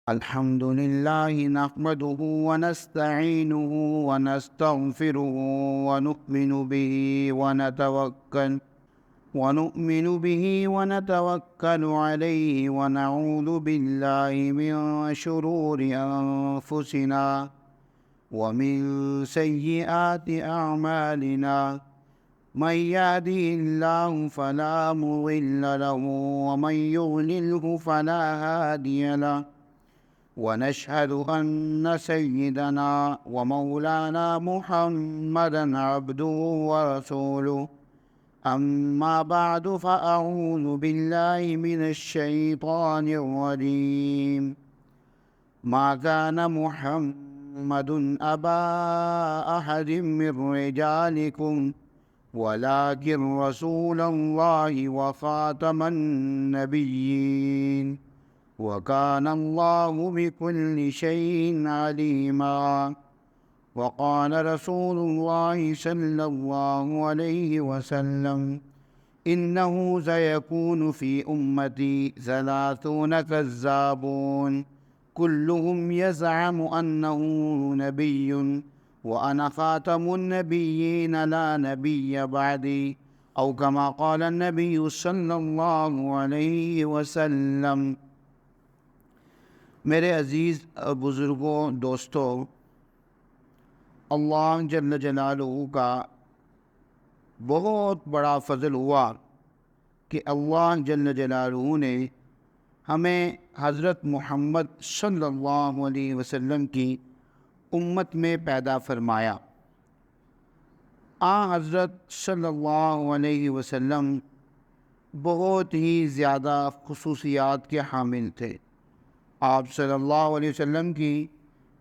الحمد لله نحمده ونستعينه ونستغفره ونؤمن به ونتوكل عليه ونعوذ بالله من شرور أنفسنا ومن سيئات أعمالنا من يهده الله فلا مضل له ومن يضلله فلا هادي له ونشهد أن سيدنا ومولانا محمدا عبده ورسوله أما بعد فأعوذ بالله من الشيطان الرجيم ما كان محمد أبا أحد من رجالكم ولكن رسول الله وخاتم النبيين وكان الله بكل شيء عليما وقال رسول الله صلى الله عليه وسلم إنه سيكون في أمتي 30 كذابون كلهم يزعم أنه نبي وأنا خاتم النبيين لا نبي بعدي أو كما قال النبي صلى الله عليه وسلم۔ میرے عزیز بزرگوں، دوستوں، اللہ جل جلالہ کا بہت بڑا فضل ہوا کہ اللہ جل جلالہ نے ہمیں حضرت محمد صلی اللہ علیہ وسلم کی امت میں پیدا فرمایا۔ حضرت صلی اللہ علیہ وسلم بہت ہی زیادہ خصوصیات کے حامل تھے۔ آپ صلی اللہ علیہ وسلم کی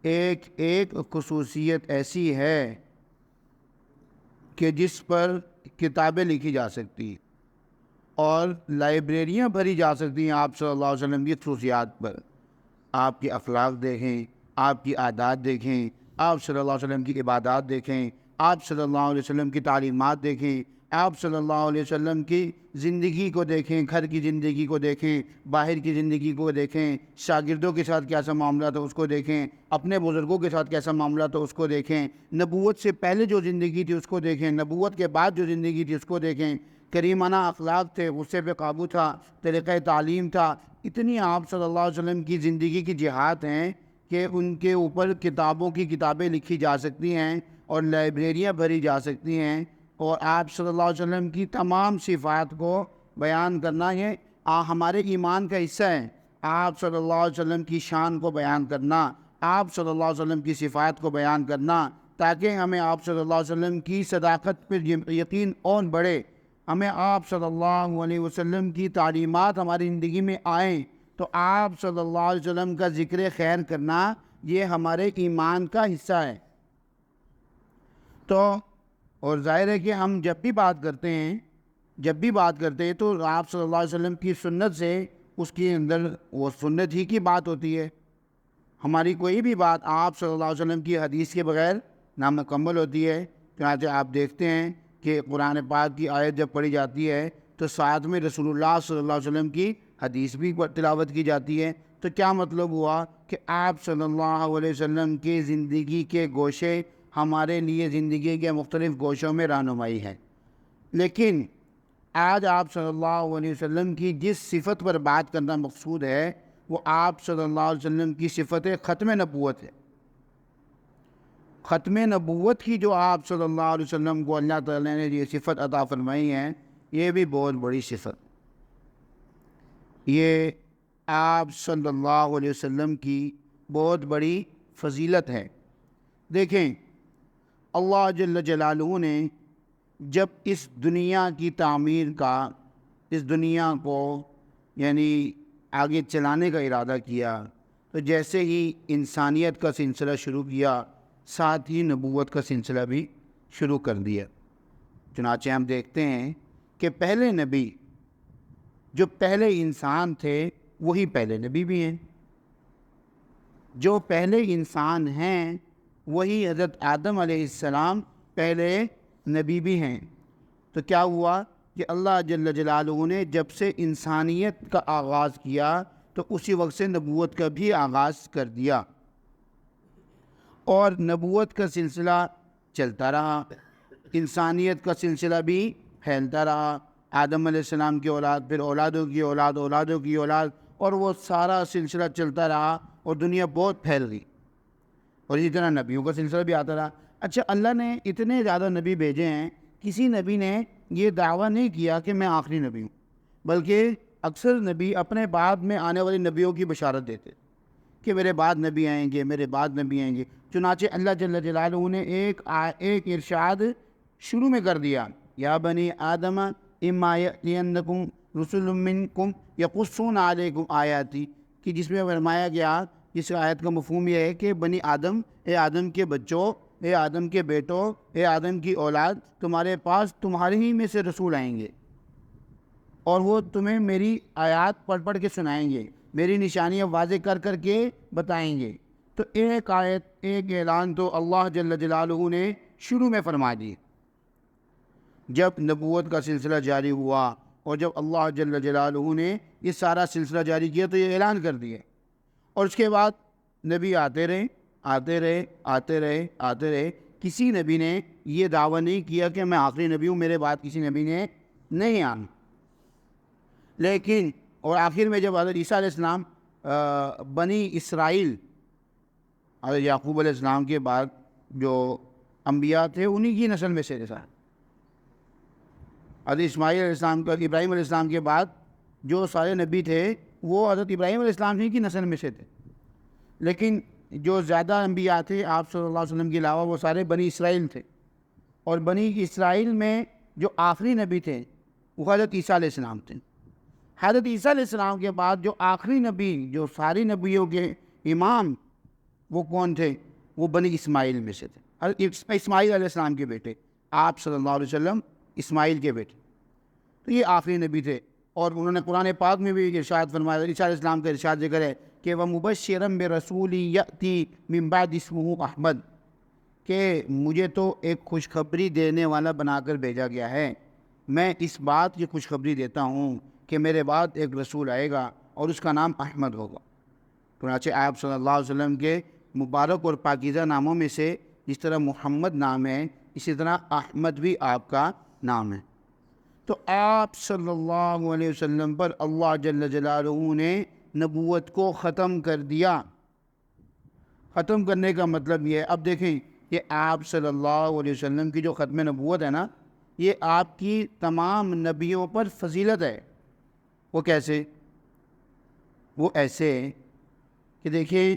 ایک خصوصیت ایسی ہے کہ جس پر کتابیں لکھی جا سکتی ہیں اور لائبریریاں بھری جا سکتی ہیں آپ صلی اللہ علیہ وسلم کی خصوصیات پر۔ آپ کے اخلاق دیکھیں، آپ کی عادات دیکھیں، آپ صلی اللہ علیہ وسلم کی عبادات دیکھیں، آپ صلی اللہ علیہ وسلم کی تعلیمات دیکھیں، آپ صلی اللہ علیہ وسلم کی زندگی کو دیکھیں، گھر کی زندگی کو دیکھیں، باہر کی زندگی کو دیکھیں، شاگردوں کے ساتھ کیسا معاملہ تھا اس کو دیکھیں، اپنے بزرگوں کے ساتھ کیسا معاملہ تھا اس کو دیکھیں، نبوت سے پہلے جو زندگی تھی اس کو دیکھیں، نبوت کے بعد جو زندگی تھی اس کو دیکھیں۔ کریمانہ اخلاق تھے، غصے پہ قابو تھا، طریقہ تعلیم تھا۔ اتنی آپ صلی اللہ علیہ وسلم کی زندگی کی جہات ہیں کہ ان کے اوپر کتابوں کی کتابیں لکھی جا سکتی ہیں اور لائبریریاں بھری جا سکتی ہیں، اور آپ صلی اللہ علیہ وسلم کی تمام صفات کو بیان کرنا یہ ہمارے ایمان کا حصہ ہے۔ آپ صلی اللہ علیہ وسلم کی شان کو بیان کرنا، آپ صلی اللہ علیہ وسلم کی صفات کو بیان کرنا، تاکہ ہمیں آپ صلی اللہ علیہ وسلم کی صداقت پر یقین اور بڑھے، ہمیں آپ صلی اللہ علیہ وسلم کی تعلیمات ہماری زندگی میں آئیں، تو آپ صلی اللہ علیہ وسلم کا ذکر خیر کرنا یہ ہمارے ایمان کا حصہ ہے۔ تو اور ظاہر ہے کہ ہم جب بھی بات کرتے ہیں تو آپ صلی اللہ علیہ وسلم کی سنت سے اس کے اندر وہ سنت ہی کی بات ہوتی ہے۔ ہماری کوئی بھی بات آپ صلی اللہ علیہ وسلم کی حدیث کے بغیر نامکمل ہوتی ہے۔ چنانچہ آپ دیکھتے ہیں کہ قرآن پاک کی آیت جب پڑھی جاتی ہے تو ساتھ میں رسول اللہ صلی اللہ علیہ وسلم کی حدیث بھی تلاوت کی جاتی ہے۔ تو کیا مطلب ہوا کہ آپ صلی اللہ علیہ وسلم کی زندگی کے گوشے ہمارے لیے زندگی کے مختلف گوشوں میں رہنمائی ہے۔ لیکن آج آپ صلی اللہ علیہ وسلم کی جس صفت پر بات کرنا مقصود ہے وہ آپ صلی اللہ علیہ وسلم کی صفت ختم نبوت ہے۔ ختم نبوت کی جو آپ صلی اللہ علیہ وسلم کو اللہ تعالیٰ نے یہ صفت عطا فرمائی ہے، یہ بھی بہت بڑی صفت، یہ آپ صلی اللہ علیہ وسلم کی بہت بڑی فضیلت ہے۔ دیکھیں، اللہ جل جلالہ نے جب اس دنیا کی تعمیر کا، اس دنیا کو یعنی آگے چلانے کا ارادہ کیا، تو جیسے ہی انسانیت کا سلسلہ شروع کیا، ساتھ ہی نبوت کا سلسلہ بھی شروع کر دیا۔ چنانچہ ہم دیکھتے ہیں کہ پہلے نبی جو پہلے انسان تھے وہی پہلے نبی بھی ہیں، جو پہلے انسان ہیں وہی حضرت آدم علیہ السلام پہلے نبی بھی ہیں۔ تو کیا ہوا کہ اللہ جل جلالہ نے جب سے انسانیت کا آغاز کیا تو تو اسی وقت سے نبوت کا بھی آغاز کر دیا، اور نبوت کا سلسلہ چلتا رہا، انسانیت کا سلسلہ بھی پھیلتا رہا، آدم علیہ السلام کی اولاد، پھر اولادوں کی اولاد، اولادوں کی اولاد، اور وہ سارا سلسلہ چلتا رہا اور دنیا بہت پھیل گئی، اور اسی طرح نبیوں کا سلسلہ بھی آتا رہا۔ اچھا، اللہ نے اتنے زیادہ نبی بھیجے ہیں، کسی نبی نے یہ دعویٰ نہیں کیا کہ میں آخری نبی ہوں، بلکہ اکثر نبی اپنے بعد میں آنے والے نبیوں کی بشارت دیتے کہ میرے بعد نبی آئیں گے، میرے بعد نبی آئیں گے۔ چنانچہ اللہ جل جلالہ نے ایک ارشاد شروع میں کر دیا، یا بنی آدم اما یأتینکم رسل منکم یقصون علیکم آیاتی، کہ جس میں فرمایا گیا، اس آیت کا مفہوم یہ ہے کہ بنی آدم، اے آدم کے بچوں، اے آدم کے بیٹوں، اے آدم کی اولاد، تمہارے پاس تمہارے ہی میں سے رسول آئیں گے، اور وہ تمہیں میری آیات پڑھ پڑھ کے سنائیں گے، میری نشانیاں واضح کر کر کے بتائیں گے۔ تو ایک آیت، ایک اعلان تو اللہ جل جلالہ نے شروع میں فرما دی جب نبوت کا سلسلہ جاری ہوا، اور جب اللہ جل جلالہ نے یہ سارا سلسلہ جاری کیا تو یہ اعلان کر دیا، اور اس کے بعد نبی آتے رہے آتے رہے آتے رہے آتے رہے، کسی نبی نے یہ دعویٰ نہیں کیا کہ میں آخری نبی ہوں، میرے بعد کسی نبی نے نہیں آنا۔ لیکن اور آخر میں جب حضرت عیسیٰ علیہ السلام بنی اسرائیل، حضرت یعقوب علیہ السلام کے بعد جو انبیاء تھے انہی کی نسل میں سے تھے، حضرت اسماعیل علیہ السلام کا، ابراہیم علیہ السلام کے بعد جو سارے نبی تھے وہ حضرت ابراہیم علیہ السلام ہی کی نسل میں سے تھے، لیکن جو زیادہ انبیاء تھے آپ صلی اللہ علیہ وسلم کے علاوہ وہ سارے بنی اسرائیل تھے، اور بنی اسرائیل میں جو آخری نبی تھے وہ حضرت عیسیٰ علیہ السلام تھے۔ حضرت عیسیٰ علیہ السلام کے بعد جو آخری نبی، جو ساری نبیوں کے امام، وہ کون تھے؟ وہ بنی اسماعیل میں سے تھے، حضرت اسماعیل علیہ السلام کے بیٹے، آپ صلی اللہ علیہ وسلم اسماعیل کے بیٹے، تو یہ آخری نبی تھے۔ اور انہوں نے قرآن پاک میں بھی ارشاد فرمایا، عیسیٰ علیہ السلام کا ارشاد ذکر ہے کہ وَمُبَشِّرًا بِرَسُولٍ يَأْتِي مِن بَعْدِ اسْمُهُ احمد، کہ مجھے تو ایک خوشخبری دینے والا بنا کر بھیجا گیا ہے، میں اس بات کی خوشخبری دیتا ہوں کہ میرے بعد ایک رسول آئے گا اور اس کا نام احمد ہوگا۔ چنانچہ آپ صلی اللہ علیہ وسلم کے مبارک اور پاکیزہ ناموں میں سے جس طرح محمد نام ہے، اسی طرح احمد بھی آپ کا نام ہے۔ تو آپ صلی اللہ علیہ وسلم پر اللہ جل جلالہ نے نبوت کو ختم کر دیا۔ ختم کرنے کا مطلب یہ ہے، اب دیکھیں کہ آپ صلی اللہ علیہ وسلم کی جو ختم نبوت ہے نا، یہ آپ کی تمام نبیوں پر فضیلت ہے۔ وہ کیسے؟ وہ ایسے کہ دیکھیں،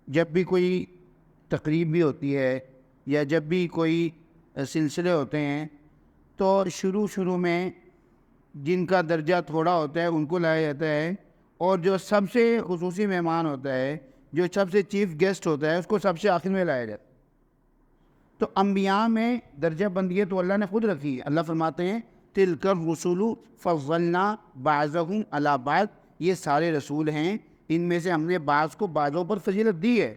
جب بھی کوئی تقریب بھی ہوتی ہے یا جب بھی کوئی سلسلے ہوتے ہیں تو شروع میں جن کا درجہ تھوڑا ہوتا ہے ان کو لایا جاتا ہے، اور جو سب سے خصوصی مہمان ہوتا ہے، جو سب سے چیف گیسٹ ہوتا ہے، اس کو سب سے آخر میں لایا جاتا ہے۔ تو انبیاء میں درجہ بندی تو اللہ نے خود رکھی ہے۔ اللہ فرماتے ہیں تِلْكَ الرُّسُلُ فَضَّلْنَا بَعْضَهُمْ عَلَىٰ بَعْضٍ، یہ سارے رسول ہیں، ان میں سے ہم نے بعض کو بعضوں پر فضیلت دی ہے۔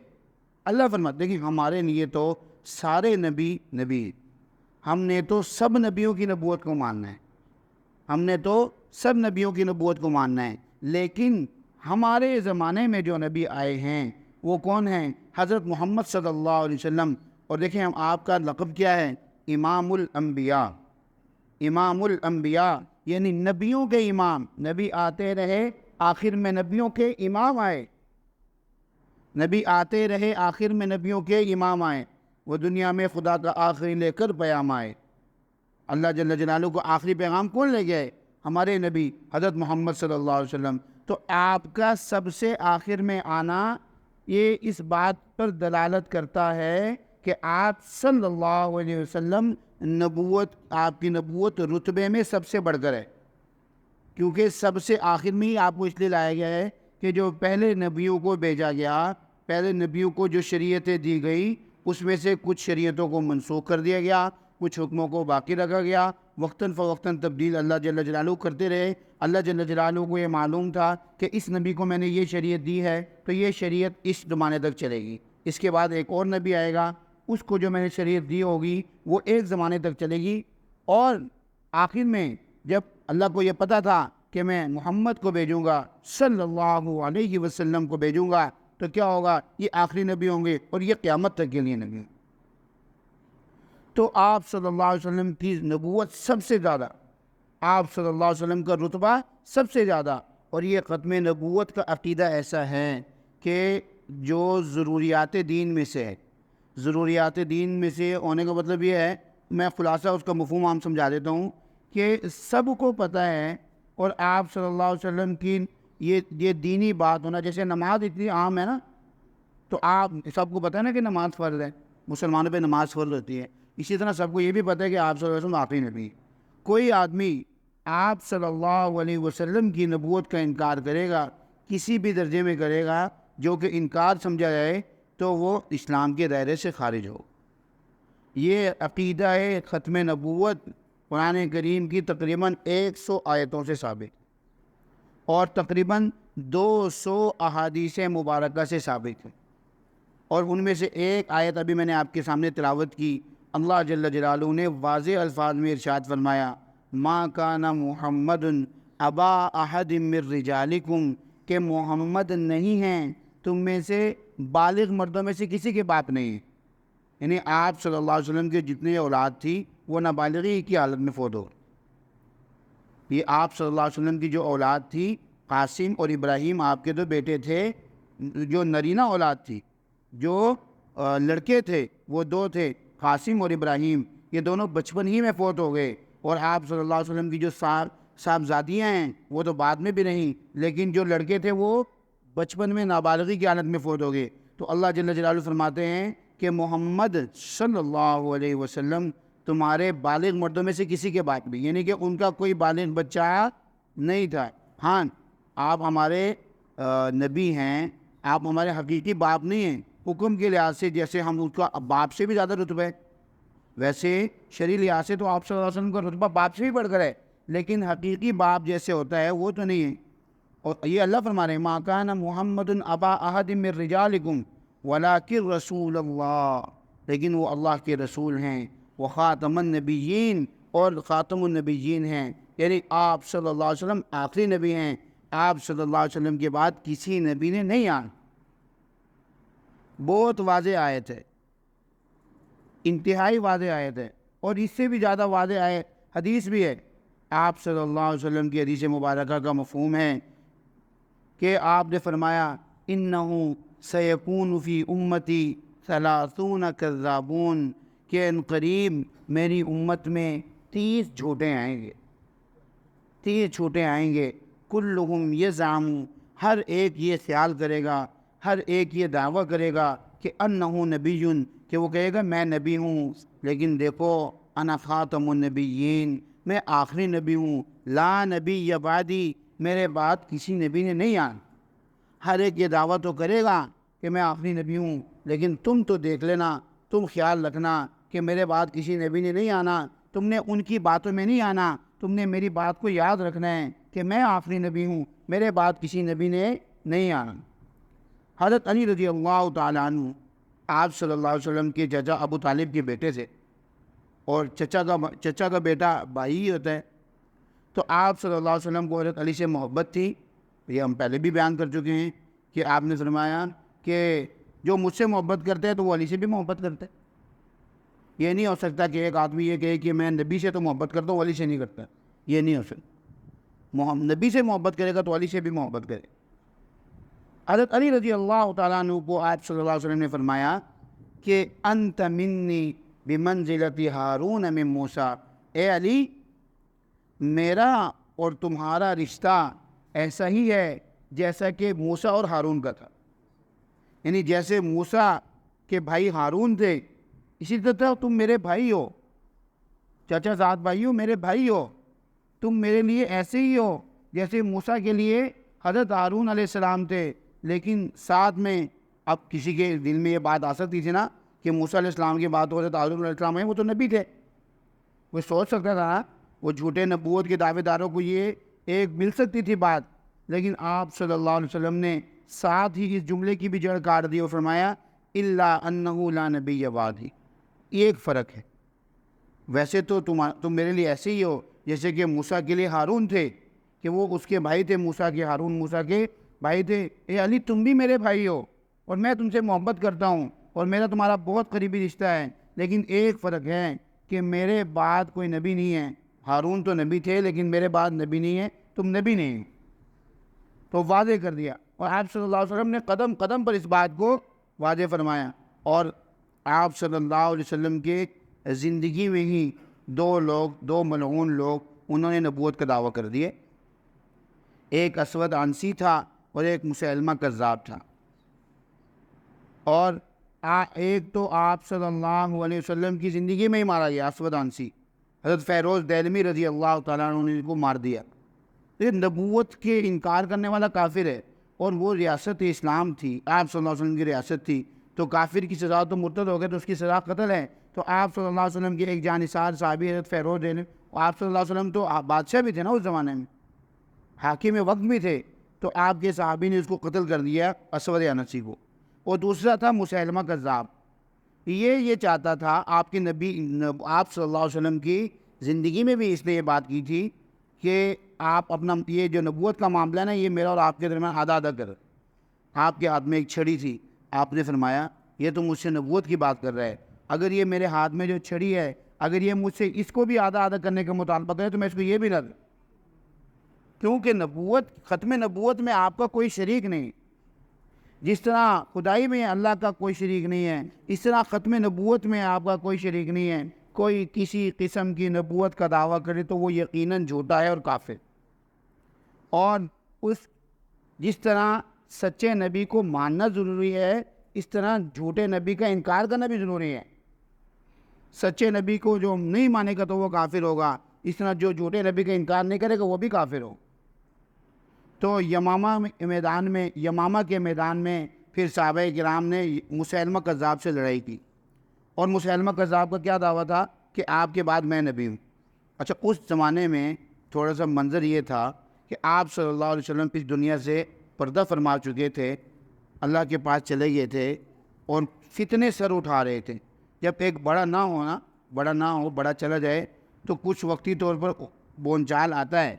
اللہ فرماتے ہیں کہ ہمارے لیے تو سارے نبی نبی، ہم نے تو سب نبیوں کی نبوت کو ماننا ہے، ہم نے تو سب نبیوں کی نبوت کو ماننا ہے، لیکن ہمارے زمانے میں جو نبی آئے ہیں وہ کون ہیں؟ حضرت محمد صلی اللہ علیہ وسلم۔ اور دیکھیں ہم آپ کا لقب کیا ہے؟ امام الانبیاء۔ امام الانبیاء یعنی نبیوں کے امام، نبی آتے رہے آخر میں نبیوں کے امام آئے، نبی آتے رہے آخر میں نبیوں کے امام آئے، وہ دنیا میں خدا کا آخری لے کر پیام آئے۔ اللہ جل جلالہ کو آخری پیغام کون لے گئے؟ ہمارے نبی حضرت محمد صلی اللہ علیہ وسلم۔ تو آپ کا سب سے آخر میں آنا یہ اس بات پر دلالت کرتا ہے کہ آپ صلی اللہ علیہ وسلم نبوت، آپ کی نبوت رتبے میں سب سے بڑھ کر ہے، کیونکہ سب سے آخر میں ہی آپ کو اس لیے لایا گیا ہے کہ جو پہلے نبیوں کو بھیجا گیا، پہلے نبیوں کو جو شریعتیں دی گئی اس میں سے کچھ شریعتوں کو منسوخ کر دیا گیا، کچھ حکموں کو باقی رکھا گیا، وقتاً فوقتاً تبدیل اللہ جل جلالہ کرتے رہے۔ اللہ جل جلالہ کو یہ معلوم تھا کہ اس نبی کو میں نے یہ شریعت دی ہے تو یہ شریعت اس زمانے تک چلے گی، اس کے بعد ایک اور نبی آئے گا، اس کو جو میں نے شریعت دی ہوگی وہ ایک زمانے تک چلے گی، اور آخر میں جب اللہ کو یہ پتہ تھا کہ میں محمد کو بھیجوں گا، صلی اللہ علیہ وسلم کو بھیجوں گا، تو کیا ہوگا؟ یہ آخری نبی ہوں گے اور یہ قیامت تک کے لیے نبی ہوں گے۔ تو آپ صلی اللہ علیہ وسلم کی نبوت سب سے زیادہ، آپ صلی اللہ علیہ وسلم کا رتبہ سب سے زیادہ، اور یہ ختم نبوت کا عقیدہ ایسا ہے کہ جو ضروریات دین میں سے ہے، ضروریات دین میں سے ہونے کا مطلب یہ ہے، میں خلاصہ اس کا مفہوم عام سمجھا دیتا ہوں، کہ سب کو پتہ ہے، اور آپ صلی اللہ علیہ وسلم کی یہ دینی بات ہونا، جیسے نماز اتنی عام ہے نا، تو آپ سب کو پتہ ہے نا کہ نماز فرض ہے، مسلمانوں پہ نماز فرض ہوتی ہے، اسی طرح سب کو یہ بھی پتہ ہے کہ آپ صلی اللہ علیہ وسلم آخری نبی ہے۔ کوئی آدمی آپ صلی اللہ علیہ وسلم کی نبوت کا انکار کرے گا، کسی بھی درجے میں کرے گا جو کہ انکار سمجھا جائے، تو وہ اسلام کے دائرے سے خارج ہو۔ یہ عقیدہ ختم نبوت قرآن کریم کی تقریباً 100 آیتوں سے ثابت، اور تقریباً 200 احادیث مبارکہ سے ثابت ہے، اور ان میں سے ایک آیت ابھی میں نے آپ کے سامنے تلاوت کی۔ اللہ جل جلالہ نے واضح الفاظ میں ارشاد فرمایا، ما کان محمد ابا احد من رجالکم، کہ محمد نہیں ہیں تم میں سے بالغ مردوں میں سے کسی کے باپ نہیں ہیں، یعنی آپ صلی اللہ علیہ وسلم کی جتنی اولاد تھی وہ نابالغی کی حالت میں فوت ہو۔ یہ آپ صلی اللہ علیہ وسلم کی جو اولاد تھی، قاسم اور ابراہیم آپ کے دو بیٹے تھے، جو نرینہ اولاد تھی، جو لڑکے تھے وہ دو تھے، قاسم اور ابراہیم، یہ دونوں بچپن ہی میں فوت ہو گئے، اور آپ صلی اللہ علیہ وسلم کی جو صاحبزادیاں ہیں وہ تو بعد میں بھی رہیں، لیکن جو لڑکے تھے وہ بچپن میں نابالغی کی حالت میں فوت ہو گئے۔ تو اللہ جل جلالہ فرماتے ہیں کہ محمد صلی اللہ علیہ وسلم تمہارے بالغ مردوں میں سے کسی کے باپ بھی، یعنی کہ ان کا کوئی بالغ بچہ نہیں تھا۔ ہاں، آپ ہمارے نبی ہیں، آپ ہمارے حقیقی باپ نہیں ہیں، حکم کے لحاظ سے جیسے ہم اس کا باپ سے بھی زیادہ رتبہ ہے، ویسے شرعی لحاظ سے تو آپ صلی اللہ علیہ وسلم کا رتبہ باپ سے بھی بڑھ کر ہے، لیکن حقیقی باپ جیسے ہوتا ہے وہ تو نہیں ہے۔ اور یہ اللہ فرما رہے ہیں، ما کان محمد ابا احد من رجالکم ولکن رسول اللہ، لیکن وہ اللہ کے رسول ہیں، وہ خاتم النبیین، اور خاتم النبیین ہیں، یعنی آپ صلی اللہ علیہ وسلم آخری نبی ہیں، آپ صلی اللہ علیہ وسلم کے بعد کسی نبی نے نہیں آنا۔ بہت واضح آیت ہے، انتہائی واضح آیت ہے، اور اس سے بھی زیادہ واضح حدیث بھی ہے۔ آپ صلی اللہ علیہ وسلم کی حدیث مبارکہ کا مفہوم ہے کہ آپ نے فرمایا، انہو سیکون فی امتی 30 کذابون، کہ ان قریب میری امت میں 30 جھوٹے آئیں گے، 30 جھوٹے آئیں گے، کلہم یزعم، ہر ایک یہ خیال کرے گا، ہر ایک یہ دعویٰ کرے گا کہ انہو نبی، کہ وہ کہے گا میں نبی ہوں، لیکن دیکھو انا خاتم النبیین، میں آخری نبی ہوں، لا نبی بعدی، میرے بعد کسی نبی نے نہیں آنا۔ ہر ایک یہ دعویٰ تو کرے گا کہ میں آخری نبی ہوں، لیکن تم تو دیکھ لینا، تم خیال رکھنا کہ میرے بعد کسی نبی نے نہیں آنا، تم نے ان کی باتوں میں نہیں آنا، تم نے میری بات کو یاد رکھنا ہے کہ میں آخری نبی ہوں، میرے بعد کسی نبی نے نہیں آنا۔ حضرت علی رضی اللہ تعالیٰ عنہ آپ صلی اللہ علیہ وسلم کے چچا ابو طالب کے بیٹے تھے، اور چچا کا بیٹا بھائی ہی ہوتا ہے، تو آپ صلی اللہ علیہ وسلم کو حضرت علی سے محبت تھی۔ یہ ہم پہلے بھی بیان کر چکے ہیں کہ آپ نے فرمایا کہ جو مجھ سے محبت کرتے ہیں تو وہ علی سے بھی محبت کرتے ہیں۔ یہ نہیں ہو سکتا کہ ایک آدمی یہ کہے کہ میں نبی سے تو محبت کرتا ہوں، علی سے نہیں کرتا، یہ نہیں ہو سکتا۔ نبی سے محبت کرے گا تو علی سے بھی محبت کرے۔ حضرت علی رضی اللہ تعالیٰ عنہ کو آپ صلی اللہ علیہ وسلم نے فرمایا کہ انت منی بمنزلت ہارون من موسیٰ، اے علی میرا اور تمہارا رشتہ ایسا ہی ہے جیسا کہ موسیٰ اور ہارون کا تھا، یعنی جیسے موسیٰ کے بھائی ہارون تھے اسی طرح تم میرے بھائی ہو، چچا زاد بھائی ہو، میرے بھائی ہو، تم میرے لیے ایسے ہی ہو جیسے موسیٰ کے لیے حضرت ہارون علیہ السلام تھے۔ لیکن ساتھ میں اب کسی کے دل میں یہ بات آ سکتی تھی نا کہ موسیٰ علیہ السلام کی بات ہو، حضرت ہارون علیہ السلام ہیں، وہ تو نبی تھے، وہ سوچ سکتا تھا، وہ جھوٹے نبوت کے دعوے داروں کو یہ ایک مل سکتی تھی بات، لیکن آپ صلی اللہ علیہ وسلم نے ساتھ ہی اس جملے کی بھی جڑ کاٹ دی اور فرمایا الا انہ لا نبی بعدی۔ ایک فرق ہے، ویسے تو تم میرے لیے ایسے ہی ہو جیسے کہ موسیٰ کے لیے ہارون تھے، کہ وہ اس کے بھائی تھے موسیٰ کے، ہارون موسیٰ کے بھائی تھے، اے علی تم بھی میرے بھائی ہو اور میں تم سے محبت کرتا ہوں اور میرا تمہارا بہت قریبی رشتہ ہے، لیکن ایک فرق ہے کہ میرے بعد کوئی نبی نہیں ہے۔ ہارون تو نبی تھے لیکن میرے بعد نبی نہیں ہے، تم نبی نہیں، تو واضح کر دیا۔ اور آپ صلی اللہ علیہ وسلم نے قدم قدم پر اس بات کو واضح فرمایا۔ اور آپ صلی اللہ علیہ وسلم کے زندگی میں ہی دو ملعون لوگ انہوں نے نبوت کا دعویٰ کر دیے، ایک اسود عنسی تھا اور ایک مسیلمہ کذاب تھا۔ اور ایک تو آپ صلی اللہ علیہ وسلم کی زندگی میں ہی مارا گیا، اسود عنسی، حضرت فیروز دہلوی رضی اللہ تعالیٰ عنہ نے ان کو مار دیا۔ یہ نبوت کے انکار کرنے والا کافر ہے، اور وہ ریاست اسلام تھی، آپ صلی اللہ علیہ وسلم کی ریاست تھی، تو کافر کی سزا تو مرتد ہو گئے تو اس کی سزا قتل ہے۔ تو آپ صلی اللہ علیہ وسلم کے ایک جانثار صحابی حضرت فیروز دہلوی، آپ صلی اللہ علیہ وسلم تو بادشاہ بھی تھے نا اس زمانے میں، حاکم وقت بھی تھے، تو آپ کے صحابی نے اس کو قتل کر دیا، اسود عنسی کو۔ اور دوسرا تھا مسیلمہ کذاب، یہ چاہتا تھا آپ کے نبی، آپ صلی اللہ علیہ وسلم کی زندگی میں بھی اس نے یہ بات کی تھی کہ آپ اپنا یہ جو نبوت کا معاملہ ہے نا، یہ میرا اور آپ کے درمیان آدھا آدھا کر۔ آپ کے ہاتھ میں ایک چھڑی تھی، آپ نے فرمایا یہ تو مجھ سے نبوت کی بات کر رہا ہے، اگر یہ میرے ہاتھ میں جو چھڑی ہے اگر یہ مجھ سے اس کو بھی آدھا آدھا کرنے کا مطالبہ کرے تو میں اس کو یہ بھی نہ دوں، کیونکہ نبوت، ختم نبوت میں آپ کا کوئی شریک نہیں، جس طرح خدائی میں اللہ کا کوئی شریک نہیں ہے، اس طرح ختم نبوت میں آپ کا کوئی شریک نہیں ہے۔ کوئی کسی قسم کی نبوت کا دعویٰ کرے تو وہ یقیناً جھوٹا ہے اور کافر۔ اور جس طرح سچے نبی کو ماننا ضروری ہے، اس طرح جھوٹے نبی کا انکار کرنا بھی ضروری ہے۔ سچے نبی کو جو نہیں مانے گا تو وہ کافر ہوگا، اس طرح جو جھوٹے نبی کا انکار نہیں کرے گا وہ بھی کافر ہو۔ تو یمامہ کے میدان میں پھر صحابہ کرام نے مسیلمہ کذاب سے لڑائی کی، اور مسیلمہ کذاب کا کیا دعویٰ تھا کہ آپ کے بعد میں نبی ہوں۔ اچھا، اس زمانے میں تھوڑا سا منظر یہ تھا کہ آپ صلی اللہ علیہ وسلم اس دنیا سے پردہ فرما چکے تھے، اللہ کے پاس چلے گئے تھے، اور فتنے سر اٹھا رہے تھے۔ جب ایک بڑا بڑا چلا جائے تو کچھ وقتی طور پر بونچال آتا ہے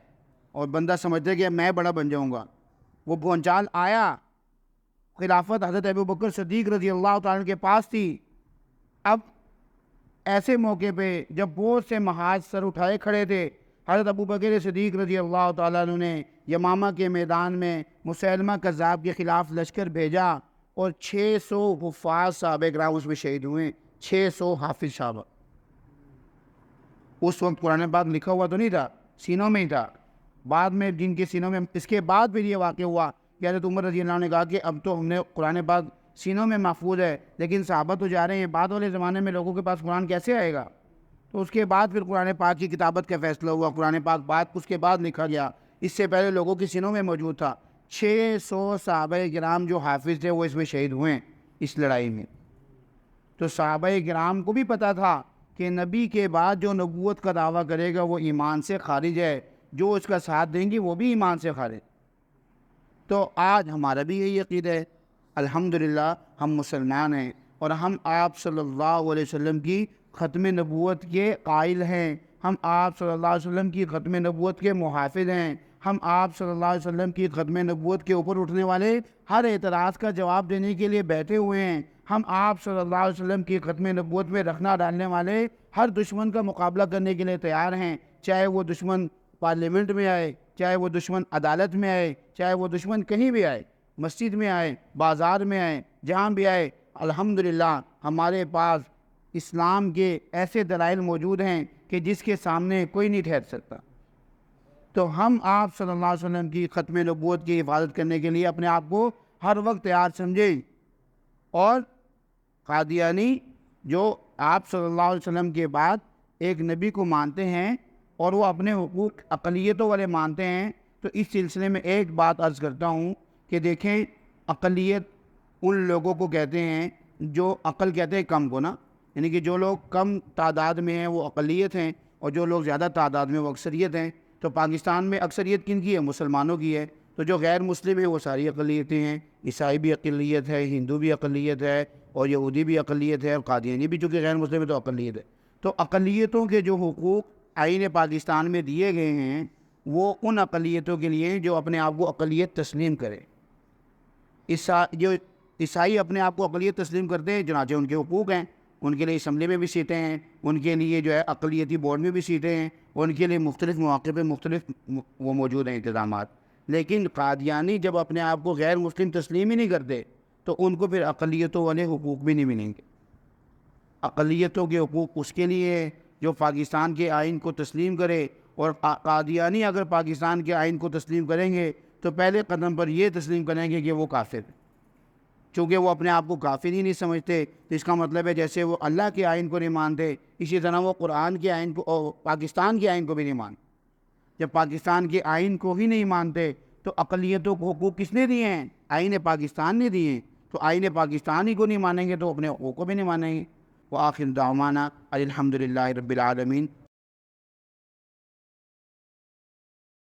اور بندہ سمجھتا ہے کہ میں بڑا بن جاؤں گا۔ وہ بونچال آیا، خلافت حضرت ابوبکر صدیق رضی اللہ تعالیٰ کے پاس تھی۔ اب ایسے موقع پہ جب بہت سے محاذ سر اٹھائے کھڑے تھے، حضرت ابوبکر صدیق رضی اللہ تعالیٰ عنہ نے یمامہ کے میدان میں مسیلمہ کذاب کے خلاف لشکر بھیجا، اور 600 حفاظ صحابہ کرام اس میں شہید ہوئے، 600 حافظ صحابہ۔ اس وقت قرآن پاک لکھا ہوا تو نہیں تھا، سینوں میں ہی تھا۔ بعد میں جن کے سینوں میں، اس کے بعد پھر یہ واقع ہوا کہ حضرت عمر رضی اللہ عنہ نے کہا کہ اب تو ہم نے قرآن پاک سینوں میں محفوظ ہے، لیکن صحابہ تو جا رہے ہیں، بعد والے زمانے میں لوگوں کے پاس قرآن کیسے آئے گا؟ تو اس کے بعد پھر قرآن پاک کی کتابت کا فیصلہ ہوا، قرآن پاک بعد اس کے بعد لکھا گیا، اس سے پہلے لوگوں کے سینوں میں موجود تھا۔ 600 صحابہ کرام جو حافظ تھے وہ اس میں شہید ہوئے اس لڑائی میں۔ تو صحابہ کرام کو بھی پتہ تھا کہ نبی کے بعد جو نبوت کا دعویٰ کرے گا وہ ایمان سے خارج ہے، جو اس کا ساتھ دیں گی وہ بھی ایمان سے خارج۔ تو آج ہمارا بھی یہی عقیدہ ہے، الحمدللہ ہم مسلمان ہیں، اور ہم آپ صلی اللہ علیہ وسلم کی ختم نبوت کے قائل ہیں، ہم آپ صلی اللہ علیہ وسلم کی ختم نبوت کے محافظ ہیں، ہم آپ صلی اللہ علیہ وسلم کی ختم نبوت کے اوپر اٹھنے والے ہر اعتراض کا جواب دینے کے لیے بیٹھے ہوئے ہیں، ہم آپ صلی اللہ علیہ وسلم کی ختم نبوت میں رکھنا ڈالنے والے ہر دشمن کا مقابلہ کرنے کے لیے تیار ہیں، چاہے وہ دشمن پارلیمنٹ میں آئے، چاہے وہ دشمن عدالت میں آئے، چاہے وہ دشمن کہیں بھی آئے، مسجد میں آئے، بازار میں آئے، جہاں بھی آئے۔ الحمدللہ ہمارے پاس اسلام کے ایسے دلائل موجود ہیں کہ جس کے سامنے کوئی نہیں ٹھہر سکتا۔ تو ہم آپ صلی اللہ علیہ وسلم کی ختم نبوت کی حفاظت کرنے کے لیے اپنے آپ کو ہر وقت تیار سمجھیں، اور قادیانی جو آپ صلی اللہ علیہ وسلم کے بعد ایک نبی کو مانتے ہیں اور وہ اپنے حقوق اقلیتوں والے مانتے ہیں، تو اس سلسلے میں ایک بات عرض کرتا ہوں کہ دیکھیں، اقلیت ان لوگوں کو کہتے ہیں جو عقل کہتے ہیں کم کو نا، یعنی کہ جو لوگ کم تعداد میں ہیں وہ اقلیت ہیں، اور جو لوگ زیادہ تعداد میں وہ اکثریت ہیں۔ تو پاکستان میں اکثریت کن کی ہے؟ مسلمانوں کی ہے۔ تو جو غیر مسلم ہیں وہ ساری اقلیتیں ہیں، عیسائی بھی اقلیت ہے، ہندو بھی اقلیت ہے، اور یہودی بھی اقلیت ہے، اور قادیانی بھی چونکہ غیر مسلم ہے تو اقلیت ہے۔ تو اقلیتوں کے جو حقوق آئین پاکستان میں دیے گئے ہیں وہ ان اقلیتوں کے لیے جو اپنے آپ کو اقلیت تسلیم کرے. جو عیسائی اپنے آپ کو اقلیت تسلیم کرتے ہیں، چنانچہ ان کے حقوق ہیں، ان کے لیے اسمبلی میں بھی سیٹیں ہیں، ان کے لیے جو ہے اقلیتی بورڈ میں بھی سیٹیں ہیں، ان کے لیے مختلف مواقع پہ مختلف وہ موجود ہیں انتظامات. لیکن قادیانی جب اپنے آپ کو غیر مسلم تسلیم ہی نہیں کرتے تو ان کو پھر اقلیتوں والے حقوق بھی نہیں ملیں گے. اقلیتوں کے حقوق اس کے لیے جو پاکستان کے آئین کو تسلیم کرے، اور قادیانی اگر پاکستان کے آئین کو تسلیم کریں گے تو پہلے قدم پر یہ تسلیم کریں گے کہ وہ کافر ہیں. چونکہ وہ اپنے آپ کو کافر ہی نہیں سمجھتے تو اس کا مطلب ہے جیسے وہ اللہ کے آئین کو نہیں مانتے، اسی طرح وہ قرآن کے آئین کو اور پاکستان کے آئین کو بھی نہیں مانتے. جب پاکستان کے آئین کو ہی نہیں مانتے تو اقلیتوں کو حقوق کس نے دیے ہیں؟ آئین پاکستان نے دیے ہیں. تو آئین پاکستان ہی کو نہیں مانیں گے تو اپنے حقوق کو بھی نہیں مانیں گے. وآخر دعوانا الحمدللہ رب العالمین.